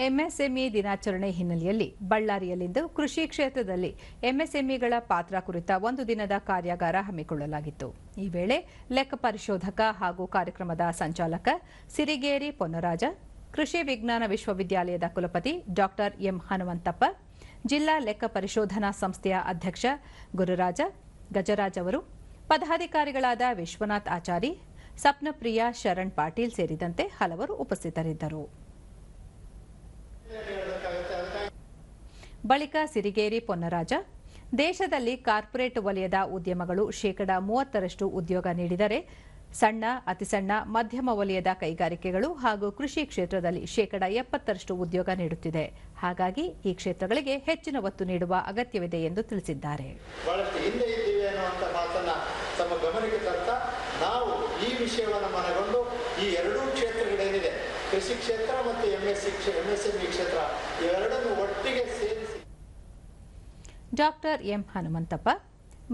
MSME ದಿನಾಚರಣೆ ಹಿನ್ನೆಲೆಯಲ್ಲಿ ಬಳ್ಳಾರಿಯಲ್ಲಿಂದು ಕೃಷಿ ಕ್ಷೇತ್ರದಲ್ಲಿ ಎಂಎಸ್ಎಂಇಗಳ ಪಾತ್ರ ಕುರಿತ ಒಂದು ದಿನದ ಕಾರ್ಯಾಗಾರ ಹಮ್ಮಿಕೊಳ್ಳಲಾಗಿತ್ತು. ಈ ವೇಳೆ ಲೆಕ್ಕ ಪರಿಶೋಧಕ ಹಾಗೂ ಕಾರ್ಯಕ್ರಮದ ಸಂಚಾಲಕ ಸಿರಿಗೇರಿ ಪೊನ್ನರಾಜ, ಕೃಷಿ ವಿಜ್ಞಾನ ವಿಶ್ವವಿದ್ಯಾಲಯದ ಕುಲಪತಿ ಡಾ ಎಂ ಹನುಮಂತಪ್ಪ, ಜಿಲ್ಲಾ ಲೆಕ್ಕ ಪರಿಶೋಧನಾ ಸಂಸ್ಥೆಯ ಅಧ್ಯಕ್ಷ ಗುರುರಾಜ ಗಜರಾಜ್ ಅವರು, ಪದಾಧಿಕಾರಿಗಳಾದ ವಿಶ್ವನಾಥ್ ಆಚಾರಿ, ಸಪ್ನಪ್ರಿಯಾ ಶರಣ್ ಪಾಟೀಲ್ ಸೇರಿದಂತೆ ಹಲವರು ಉಪಸ್ಥಿತರಿದ್ದರು. ಬಳಿಕ ಸಿರಿಗೇರಿ ಪೊನ್ನರಾಜ, ದೇಶದಲ್ಲಿ ಕಾರ್ಪೊರೇಟ್ ವಲಯದ ಉದ್ಯಮಗಳು ಶೇಕಡಾ 30ರಷ್ಟು ಉದ್ಯೋಗ ನೀಡಿದರೆ, ಸಣ್ಣ, ಅತಿಸಣ್ಣ, ಮಧ್ಯಮ ವಲಯದ ಕೈಗಾರಿಕೆಗಳು ಹಾಗೂ ಕೃಷಿ ಕ್ಷೇತ್ರದಲ್ಲಿ ಶೇಕಡಾ 70ರಷ್ಟು ಉದ್ಯೋಗ ನೀಡುತ್ತಿದೆ. ಹಾಗಾಗಿ ಈ ಕ್ಷೇತ್ರಗಳಿಗೆ ಹೆಚ್ಚಿನ ಒತ್ತು ನೀಡುವ ಅಗತ್ಯವಿದೆ ಎಂದು ತಿಳಿಸಿದ್ದಾರೆ. ತಮ್ಮ ಗಮನಕ್ಕೆ ತರ್ತಾ ನಾವು ಈ ವಿಷಯವನ್ನು ಮನಗೊಂಡು ಈ ಎರಡೂ ಕ್ಷೇತ್ರಗಳೇನಿದೆ, ಕೃಷಿ ಕ್ಷೇತ್ರ ಮತ್ತು ಎಂಎಸ್ಎಂಇ ಕ್ಷೇತ್ರ, ಇವೆರಡನ್ನು ಒಟ್ಟಿಗೆ ಸೇರಿಸಿ. ಡಾಕ್ಟರ್ ಎಂ ಹನುಮಂತಪ್ಪ,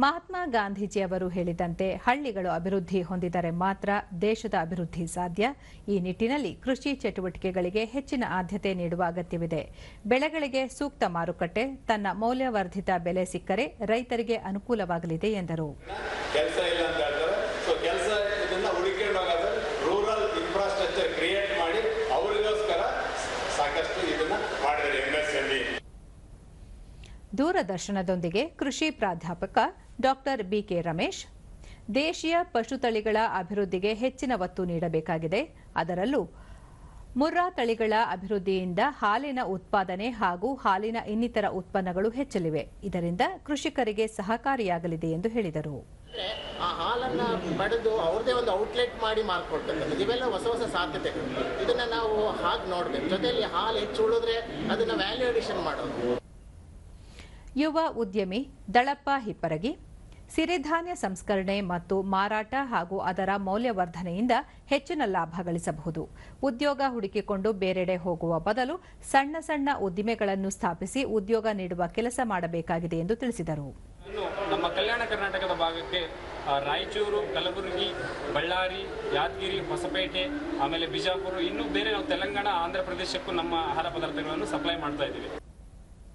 ಮಹಾತ್ಮ ಗಾಂಧೀಜಿಯವರು ಹೇಳಿದಂತೆ ಹಳ್ಳಿಗಳು ಅಭಿವೃದ್ಧಿ ಹೊಂದಿದರೆ ಮಾತ್ರ ದೇಶದ ಅಭಿವೃದ್ಧಿ ಸಾಧ್ಯ. ಈ ನಿಟ್ಟಿನಲ್ಲಿ ಕೃಷಿ ಚಟುವಟಿಕೆಗಳಿಗೆ ಹೆಚ್ಚಿನ ಆದ್ಯತೆ ನೀಡುವ ಅಗತ್ಯವಿದೆ. ಬೆಳೆಗಳಿಗೆ ಸೂಕ್ತ ಮಾರುಕಟ್ಟೆ, ತನ್ನ ಮೌಲ್ಯವರ್ಧಿತ ಬೆಲೆ ಸಿಕ್ಕರೆ ರೈತರಿಗೆ ಅನುಕೂಲವಾಗಲಿದೆ ಎಂದರು. ದೂರದರ್ಶನದೊಂದಿಗೆ ಕೃಷಿ ಪ್ರಾಧ್ಯಾಪಕ ಡಾಕ್ಟರ್ ಬಿಕೆ ರಮೇಶ್, ದೇಶೀಯ ಪಶು ತಳಿಗಳ ಅಭಿವೃದ್ಧಿಗೆ ಹೆಚ್ಚಿನ ಒತ್ತು ನೀಡಬೇಕಾಗಿದೆ. ಅದರಲ್ಲೂ ಮುರ್ರಾ ತಳಿಗಳ ಅಭಿವೃದ್ಧಿಯಿಂದ ಹಾಲಿನ ಉತ್ಪಾದನೆ ಹಾಗೂ ಹಾಲಿನ ಇನ್ನಿತರ ಉತ್ಪನ್ನಗಳು ಹೆಚ್ಚಲಿವೆ. ಇದರಿಂದ ಕೃಷಿಕರಿಗೆ ಸಹಕಾರಿಯಾಗಲಿದೆ ಎಂದು ಹೇಳಿದರು. ಆ ಹಾಲನ್ನ ಪಡೆದು ಅವ್ರದೇ ಒಂದು ಔಟ್ಲೆಟ್ ಮಾಡಿ ಮಾರ್ಕೊಡ್ತಕ್ಕಂಥದ್ದು, ಇವೆಲ್ಲ ಹೊಸ ಹೊಸ ಸಾಧ್ಯತೆಗಳು. ಇದನ್ನ ನಾವು ಹಾಗೆ ನೋಡ್ಬೇಕು. ಜೊತೆಯಲ್ಲಿ ಹಾಲು ಹೆಚ್ಚು ಉಳಿದ್ರೆ ಅದನ್ನ ವ್ಯಾಲ್ಯೂ ಅಡಿಷನ್ ಮಾಡೋದು. ಯುವ ಉದ್ಯಮಿ ದಳಪ್ಪ ಹಿಪ್ಪರಗಿ, ಸಿರಿಧಾನ್ಯ ಸಂಸ್ಕರಣೆ ಮತ್ತು ಮಾರಾಟ ಹಾಗೂ ಅದರ ಮೌಲ್ಯವರ್ಧನೆಯಿಂದ ಹೆಚ್ಚಿನ ಲಾಭ ಗಳಿಸಬಹುದು. ಉದ್ಯೋಗ ಹುಡುಕಿಕೊಂಡು ಬೇರೆಡೆ ಹೋಗುವ ಬದಲು ಸಣ್ಣ ಸಣ್ಣ ಉದ್ದಿಮೆಗಳನ್ನು ಸ್ಥಾಪಿಸಿ ಉದ್ಯೋಗ ನೀಡುವ ಕೆಲಸ ಮಾಡಬೇಕಾಗಿದೆ ಎಂದು ತಿಳಿಸಿದರು. ನಮ್ಮ ಕಲ್ಯಾಣ ಕರ್ನಾಟಕದ ಭಾಗಕ್ಕೆ ರಾಯಚೂರು, ಕಲಬುರಗಿ, ಬಳ್ಳಾರಿ, ಯಾದಗಿರಿ, ಹೊಸಪೇಟೆ, ಆಮೇಲೆ ಬಿಜಾಪುರ, ಇನ್ನೂ ಬೇರೆ ನಾವು ತೆಲಂಗಾಣ, ಆಂಧ್ರ ಪ್ರದೇಶಕ್ಕೂ ನಮ್ಮ ಆಹಾರ ಪದಾರ್ಥಗಳನ್ನು ಸಪ್ಲೈ ಮಾಡ್ತಾ ಇದ್ದೀವಿ.